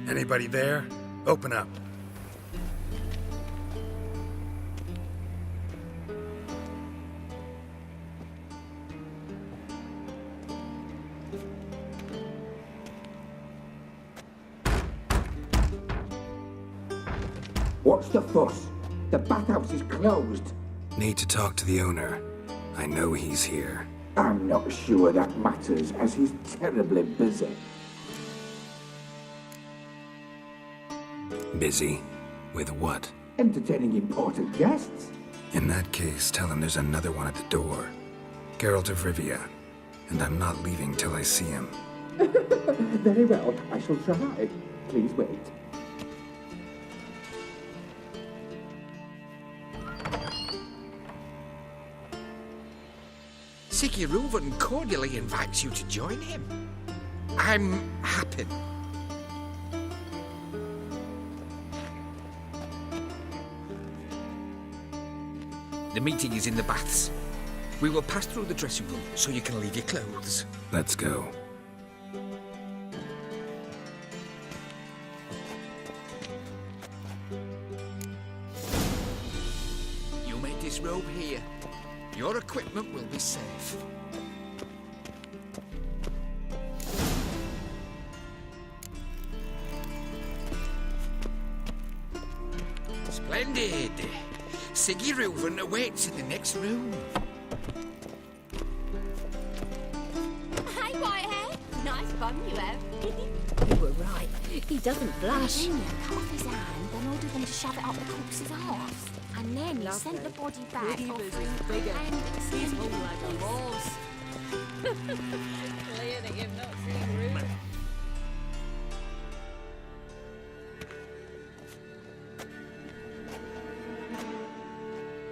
Anybody there? Open up. What's the fuss? The bathhouse is closed. Need to talk to the owner. I know he's here. I'm not sure that matters, as he's terribly busy. Busy? With what? Entertaining important guests. In that case, tell him there's another one at the door. Geralt of Rivia. And I'm not leaving till I see him. Very well, I shall try. Please wait. Reuven cordially invites you to join him. I'm happy. The meeting is in the baths. We will pass through the dressing room so you can leave your clothes. Let's go. You may disrobe here. Your equipment will be safe. Splendid! Reuven awaits in the next room. Hey, Whitehead! Nice bum you have. You were right. He doesn't blush. Junior cut off his hand, then ordered them to shove it up the corpse's arse. And then he sent the body back offering bigger. and He's extended hung like a the horse. Clear that you've not seen Reuven.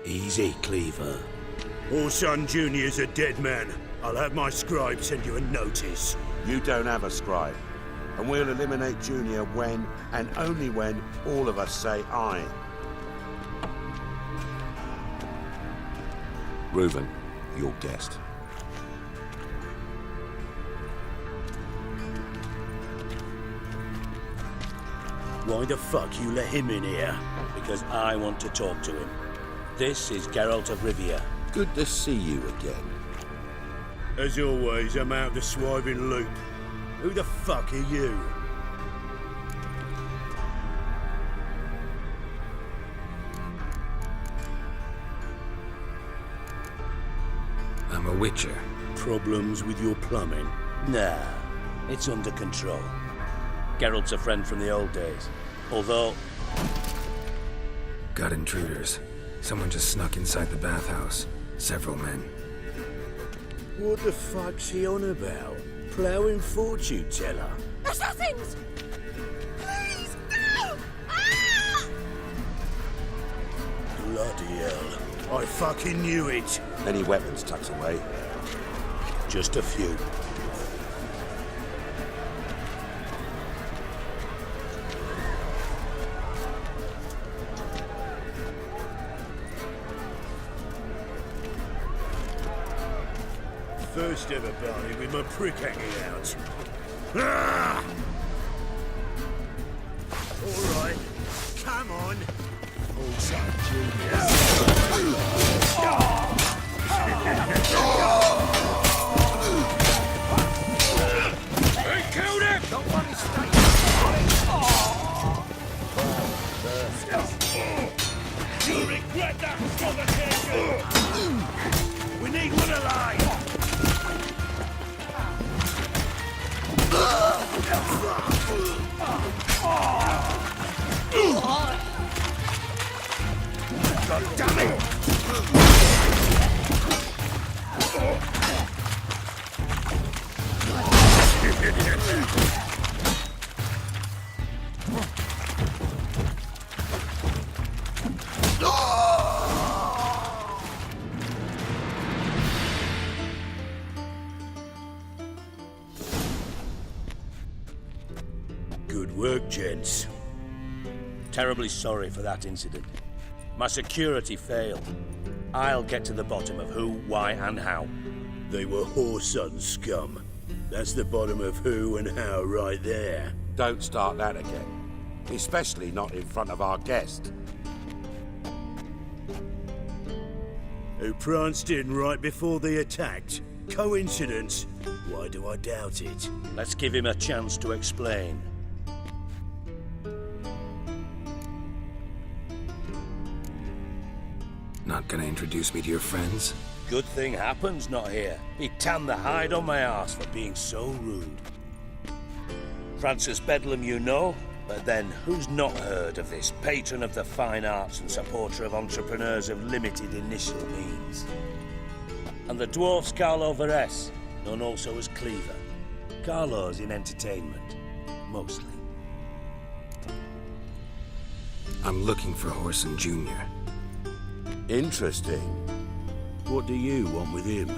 Easy, Cleaver. Orson Jr.'s a dead man. I'll have my scribe send you a notice. You don't have a scribe. And we'll eliminate Junior when, and only when, all of us say aye. Reuven, your guest. Why the fuck you let him in here? Because I want to talk to him. This is Geralt of Rivia. Good to see you again. As always, I'm out the swiving loop. Who the fuck are you? I'm a witcher. Problems with your plumbing? Nah, it's under control. Geralt's a friend from the old days. Although, Got intruders. Someone just snuck inside the bathhouse. Several men. What the fuck's he on about? Ploughing fortune teller? Assassins! Please, no! Ah! Bloody hell. I fucking knew it. Any weapons tucked away? Just a few. First ever party with my prick hanging out. Ah! All right, come on. Also, Junior. Hey, killed him! Don't worry, stay. You'll regret that provocation. We need one alive. God damn it! Good work, gents. terribly sorry for that incident. My security failed. I'll get to the bottom of who, why, and how. They were whoreson scum. That's the bottom of who and how right there. Don't start that again. Especially not in front of our guest. Who pranced in right before they attacked. Coincidence? Why do I doubt it? Let's give him a chance to explain. Not gonna introduce me to your friends? Good thing Happen's not here. He tanned the hide on my arse for being so rude. Francis Bedlam you know, but then who's not heard of this patron of the fine arts and supporter of entrepreneurs of limited initial means? And the dwarf's Carlo Veres, known also as Cleaver. Carlo's in entertainment, mostly. I'm looking for Horson Jr. Interesting. What do you want with him?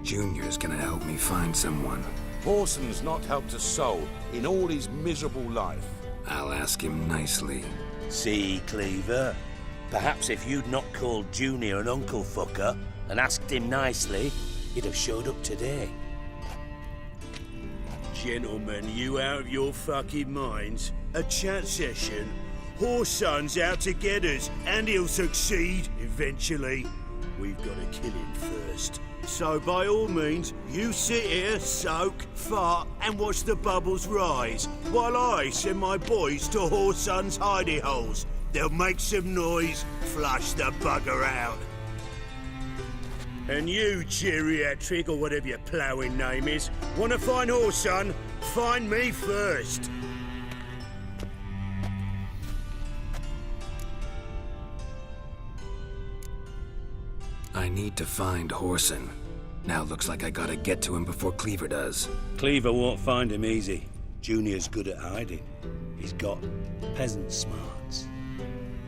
Junior's gonna help me find someone. Horson's not helped a soul in all his miserable life. I'll ask him nicely. See, Cleaver? Perhaps if you'd not called Junior an uncle fucker and asked him nicely, he'd have showed up today. Gentlemen, you out of your fucking minds? A chat session? Horson's out to get us, and he'll succeed eventually. We've got to kill him first. So by all means, you sit here, soak, fart, and watch the bubbles rise, while I send my boys to Horson's hidey holes. They'll make some noise, flush the bugger out. And you, geriatric, or whatever your ploughing name is, want to find Horson? Find me first. I need to find Horson. Now looks like I gotta get to him before Cleaver does. Cleaver won't find him easy. Junior's good at hiding. He's got peasant smarts.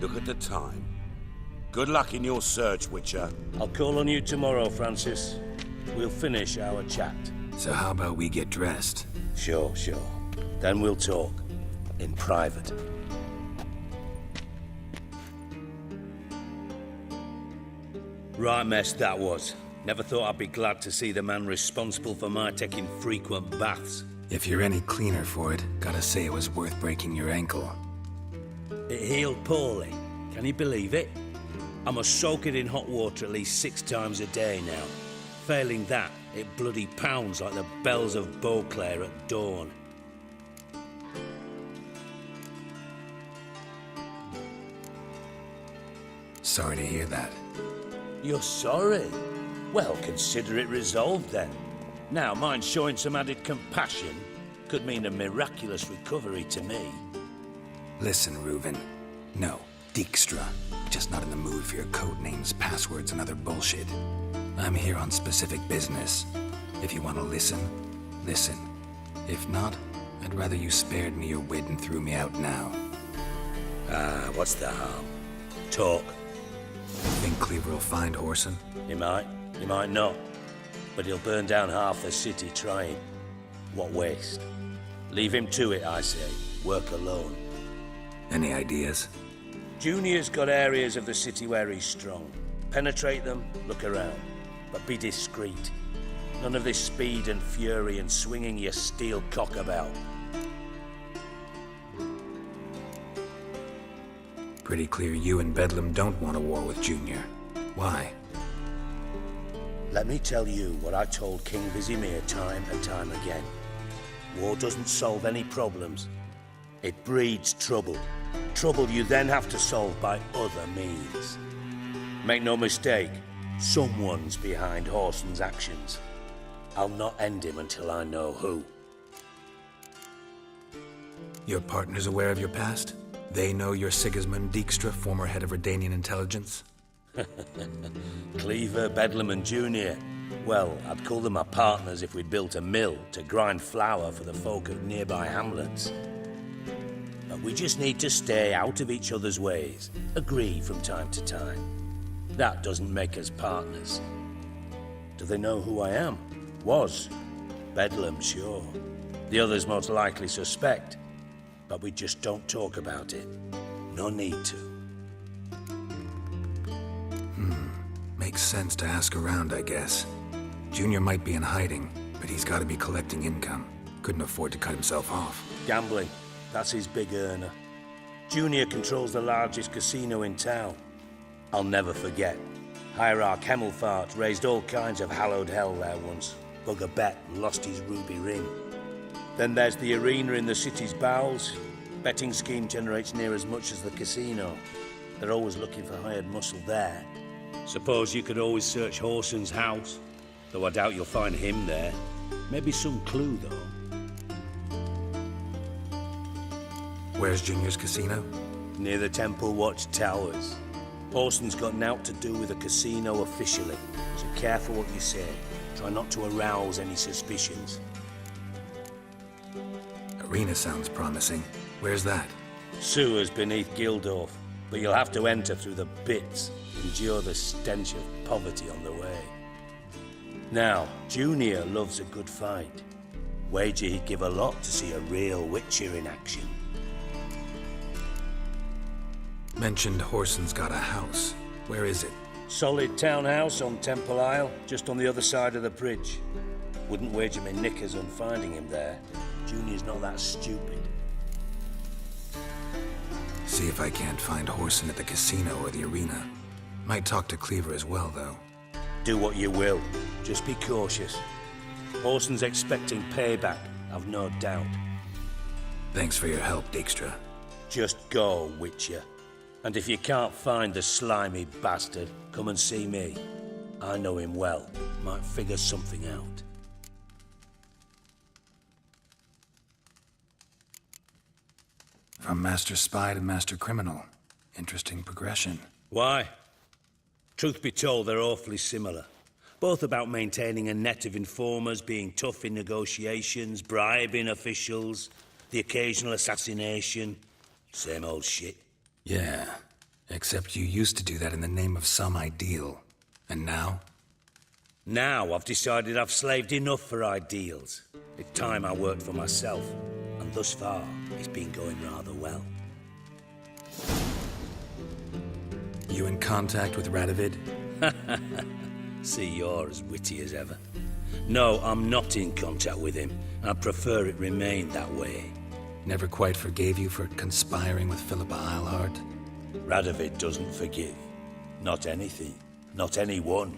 Look at the time. Good luck in your search, Witcher. I'll call on you tomorrow, Francis. We'll finish our chat. So how about we get dressed? Sure. Then we'll talk. In private. Right mess that was. Never thought I'd be glad to see the man responsible for my taking frequent baths. If you're any cleaner for it, gotta say it was worth breaking your ankle. It healed poorly. Can you believe it? I must soak it in hot water at least 6 times a day now. Failing that, it bloody pounds like the bells of Beauclair at dawn. Sorry to hear that. You're sorry? Well, consider it resolved then. Now, mind showing some added compassion could mean a miraculous recovery to me. Listen, Reuven. No, Dijkstra. Just not in the mood for your code names, passwords, and other bullshit. I'm here on specific business. If you want to listen, listen. If not, I'd rather you spared me your wit and threw me out now. What's the harm? Talk. Think Cleaver will find Horson? He might not. But he'll burn down half the city trying. What waste. Leave him to it, I say. Work alone. Any ideas? Junior's got areas of the city where he's strong. Penetrate them, look around. But be discreet. None of this speed and fury and swinging your steel cock about. Pretty clear you and Bedlam don't want a war with Junior. Why? Let me tell you what I told King Vizimir time and time again. War doesn't solve any problems. It breeds trouble. Trouble you then have to solve by other means. Make no mistake, someone's behind Horson's actions. I'll not end him until I know who. Your partner's aware of your past? They know you're Sigismund Dijkstra, former head of Redanian intelligence? Cleaver, Bedlam and Junior. Well, I'd call them my partners if we'd built a mill to grind flour for the folk of nearby hamlets. But we just need to stay out of each other's ways, agree from time to time. That doesn't make us partners. Do they know who I am? Was. Bedlam, sure. The others most likely suspect. But we just don't talk about it. No need to. Makes sense to ask around, I guess. Junior might be in hiding, but he's got to be collecting income. Couldn't afford to cut himself off. Gambling. That's his big earner. Junior controls the largest casino in town. I'll never forget. Hierarch Hemmelfart raised all kinds of hallowed hell there once. Bugger bet lost his ruby ring. Then there's the arena in the city's bowels. Betting scheme generates near as much as the casino. They're always looking for hired muscle there. Suppose you could always search Horson's house, though I doubt you'll find him there. Maybe some clue, though. Where's Junior's casino? Near the Temple Watch Towers. Horson's got naught to do with the casino officially, so careful what you say. Try not to arouse any suspicions. Arena sounds promising. Where's that? Sewers beneath Gildorf, but you'll have to enter through the bits, endure the stench of poverty on the way. Now, Junior loves a good fight. Wager he'd give a lot to see a real Witcher in action. Mentioned Horson's got a house. Where is it? Solid townhouse on Temple Isle, just on the other side of the bridge. Wouldn't wager my knickers on finding him there. Junior's not that stupid. See if I can't find Horson at the casino or the arena. Might talk to Cleaver as well, though. Do what you will. Just be cautious. Horson's expecting payback, I've no doubt. Thanks for your help, Dijkstra. Just go, Witcher. And if you can't find the slimy bastard, come and see me. I know him well. Might figure something out. From Master Spy to Master Criminal. Interesting progression. Why? Truth be told, they're awfully similar. Both about maintaining a net of informers, being tough in negotiations, bribing officials, the occasional assassination. Same old shit. Yeah, except you used to do that in the name of some ideal. And now? Now I've decided I've slaved enough for ideals. It's time I worked for myself. And thus far, it's been going rather well. You in contact with Radovid? See, you're as witty as ever. No, I'm not in contact with him. I prefer it remain that way. Never quite forgave you for conspiring with Philippa Eilhart? Radovid doesn't forgive. Not anything. Not anyone.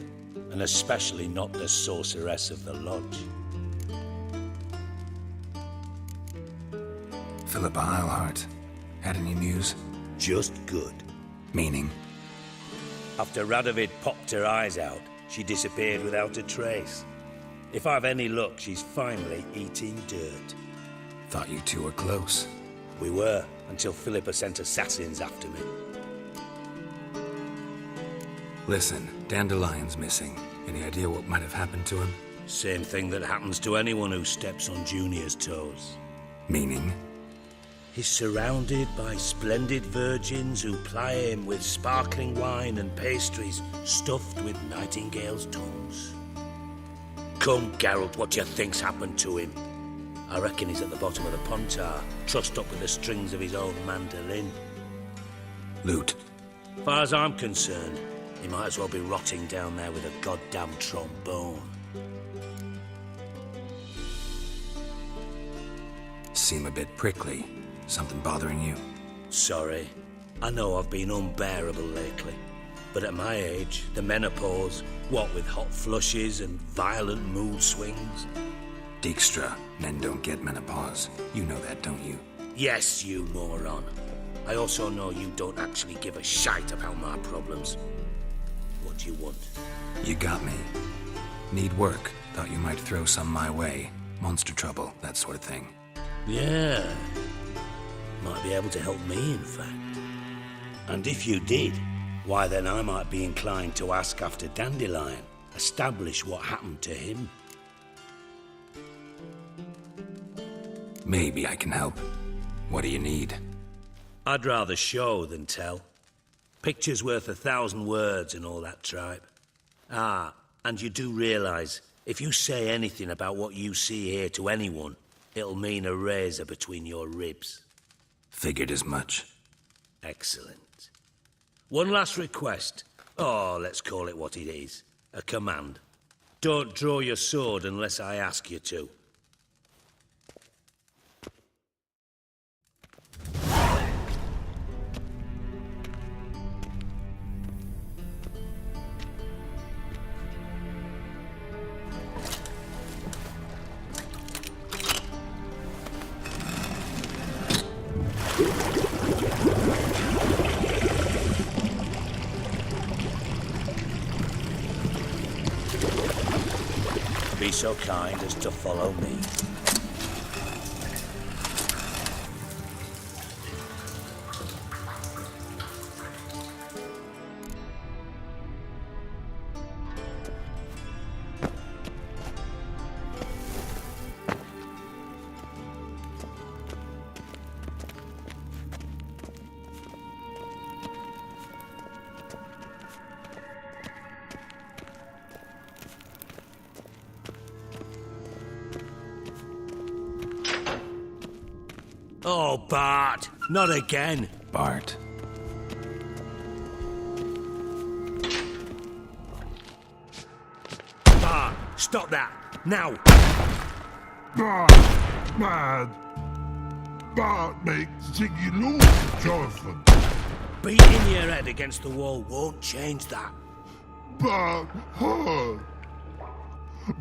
And especially not the sorceress of the Lodge. Philippa Eilhart. Had any news? Just good. Meaning? After Radovid popped her eyes out, she disappeared without a trace. If I've any luck, she's finally eating dirt. Thought you two were close. We were, until Philippa sent assassins after me. Listen, Dandelion's missing. Any idea what might have happened to him? Same thing that happens to anyone who steps on Junior's toes. Meaning? He's surrounded by splendid virgins who ply him with sparkling wine and pastries stuffed with nightingales' tongues. Come, Geralt, what do you think's happened to him? I reckon he's at the bottom of the Pontar, trussed up with the strings of his own mandolin. Loot. Far as I'm concerned, he might as well be rotting down there with a goddamn trombone. Seem a bit prickly. Something bothering you? Sorry. I know I've been unbearable lately. But at my age, the menopause, what with hot flushes and violent mood swings. Dijkstra, men don't get menopause. You know that, don't you? Yes, you moron. I also know you don't actually give a shite about my problems. What do you want? You got me. Need work. Thought you might throw some my way. Monster trouble, that sort of thing. Yeah. Might be able to help me, in fact. And if you did, why then I might be inclined to ask after Dandelion, establish what happened to him. Maybe I can help. What do you need? I'd rather show than tell. Picture's worth 1,000 words and all that tripe. Ah, and you do realize, if you say anything about what you see here to anyone, it'll mean a razor between your ribs. Figured as much. Excellent. One last request. Oh, let's call it what it is. A command. Don't draw your sword unless I ask you to. Be so kind as to follow me. Oh, Bart! Not again! Bart. Bart! Stop that! Now! Bart, mad. Bart make Ziggy lose, Jonathan. Beating your head against the wall won't change that. Bart hurt.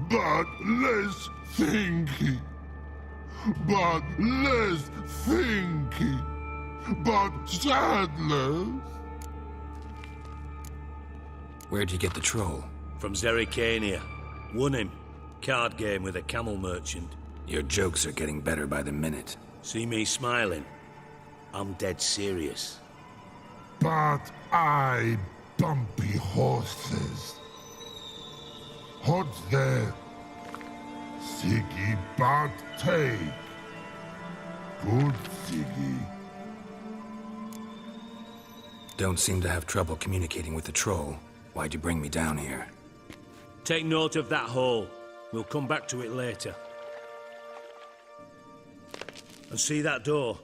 Bart less thinky. Bart less thinky. Bart sadless. Where'd you get the troll? From Zerrikania. Won him. Card game with a camel merchant. Your jokes are getting better by the minute. See me smiling? I'm dead serious. But I bumpy horses. Hot there. Ziggy Bart take. Good Ziggy. Don't seem to have trouble communicating with the troll. Why'd you bring me down here? Take note of that hole. We'll come back to it later. And see that door?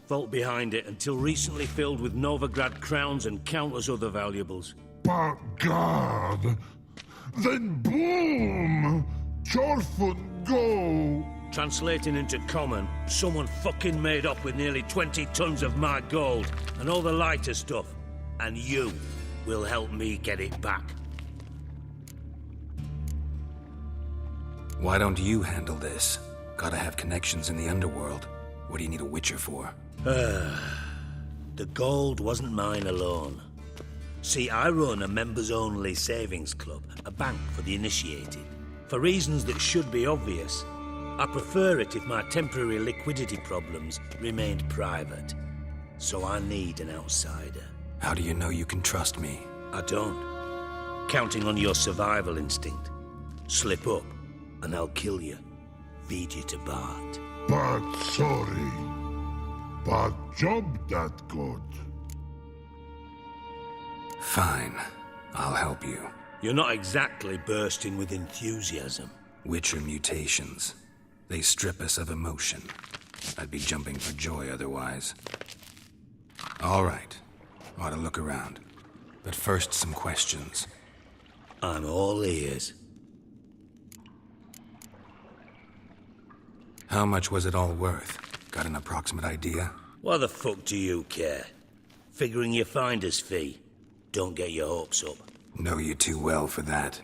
Vault behind it, until recently filled with Novigrad crowns and countless other valuables. But God, then boom! Chorfun go! Translating into common, someone fucking made up with nearly 20 tons of my gold and all the lighter stuff. And you will help me get it back. Why don't you handle this? Gotta have connections in the underworld. What do you need a witcher for? The gold wasn't mine alone. See, I run a members-only savings club, a bank for the initiated. For reasons that should be obvious, I prefer it if my temporary liquidity problems remained private. So I need an outsider. How do you know you can trust me? I don't. Counting on your survival instinct. Slip up, and I'll kill you. Feed you to Bart. But sorry. But job that good. Fine. I'll help you. You're not exactly bursting with enthusiasm. Witcher mutations. They strip us of emotion. I'd be jumping for joy otherwise. All right. Ought to look around. But first, some questions. I'm all ears. How much was it all worth? Got an approximate idea? Why the fuck do you care? Figuring your finder's fee. Don't get your hopes up. Know you too well for that.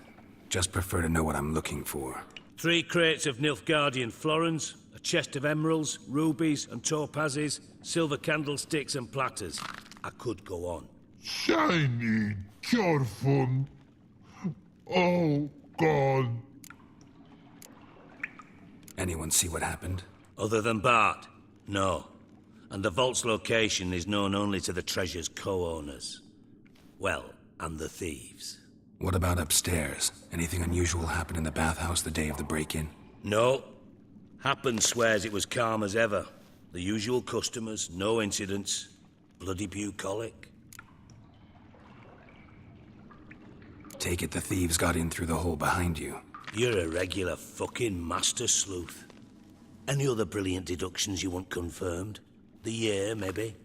Just prefer to know what I'm looking for. 3 crates of Nilfgaardian florins, a chest of emeralds, rubies and topazes, silver candlesticks and platters. I could go on. Shiny Chorfun. Oh, God. Anyone see what happened? Other than Bart? No. And the vault's location is known only to the treasure's co-owners. Well, and the thieves. What about upstairs? Anything unusual happen in the bathhouse the day of the break-in? No. Happen swears it was calm as ever. The usual customers, no incidents. Bloody bucolic. Take it the thieves got in through the hole behind you. You're a regular fucking master sleuth. Any other brilliant deductions you want confirmed? The year, maybe?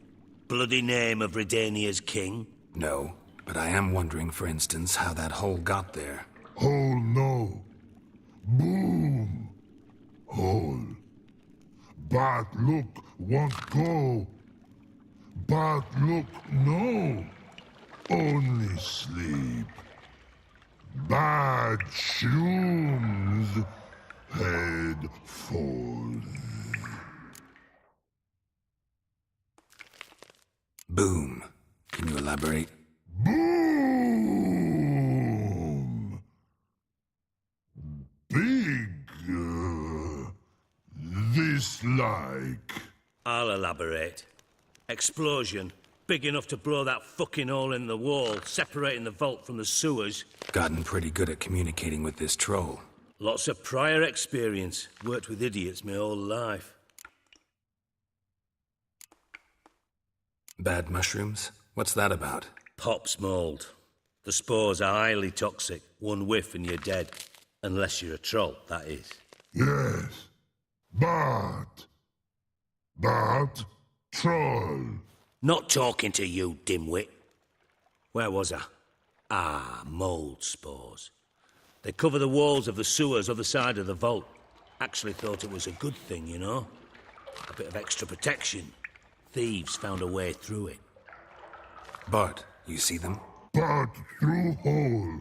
Bloody name of Redania's king? No, But I am wondering, for instance, how that hole got there. Hole no. Boom. Hole. But look won't go. But look no. Only sleep. Bad shrooms. Head falls. Boom. Can you elaborate? Boom! Big. This like. I'll elaborate. Explosion. Big enough to blow that fucking hole in the wall, separating the vault from the sewers. Gotten pretty good at communicating with this troll. Lots of prior experience. Worked with idiots my whole life. Bad mushrooms? What's that about? Pops mold. The spores are highly toxic. One whiff and you're dead. Unless you're a troll, that is. Yes. But troll. Not talking to you, dimwit. Where was I? Ah, mold spores. They cover the walls of the sewers other side of the vault. Actually thought it was a good thing, you know? A bit of extra protection. Thieves found a way through it. Bart, you see them? But through hole.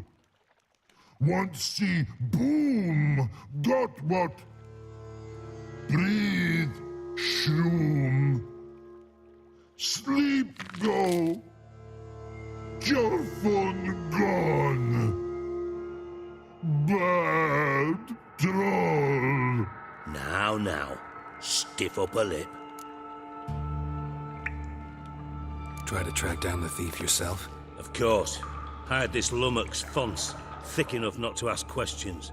Want see boom. Got what? Breathe. Shroom. Sleep go. Your phone gone. Bad troll. Now. Stiff upper lip. Try to track down the thief yourself? Of course. Hired this lummox, Fonce, thick enough not to ask questions.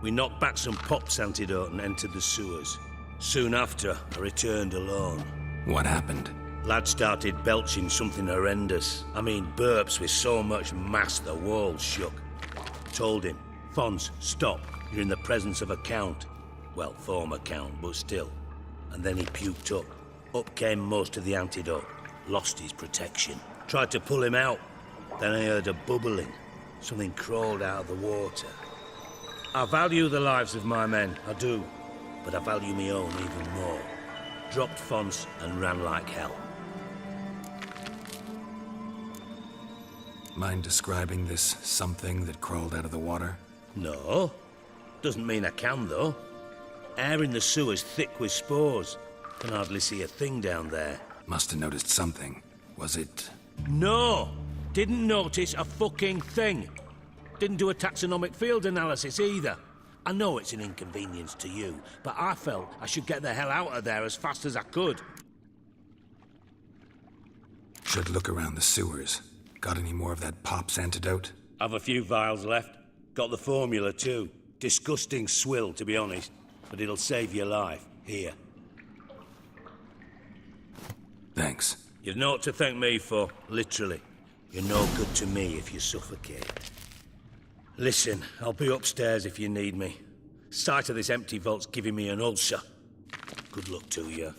We knocked back some Pop's antidote and entered the sewers. Soon after, I returned alone. What happened? Lad started belching something horrendous. I mean, burps with so much mass the walls shook. Told him, Fonce, stop. You're in the presence of a count. Well, former count, but still. And then he puked up. Up came most of the antidote. Lost his protection. Tried to pull him out. Then I heard a bubbling. Something crawled out of the water. I value the lives of my men, I do. But I value my own even more. Dropped Fonce and ran like hell. Mind describing this something that crawled out of the water? No. Doesn't mean I can, though. Air in the sewer's thick with spores. Can hardly see a thing down there. Must have noticed something. Was it... No! Didn't notice a fucking thing. Didn't do a taxonomic field analysis either. I know it's an inconvenience to you, but I felt I should get the hell out of there as fast as I could. Should look around the sewers. Got any more of that Pop's antidote? I've a few vials left. Got the formula too. Disgusting swill, to be honest. But it'll save your life. Here. Thanks. You've naught to thank me for, literally. You're no good to me if you suffocate. Listen, I'll be upstairs if you need me. Sight of this empty vault's giving me an ulcer. Good luck to you.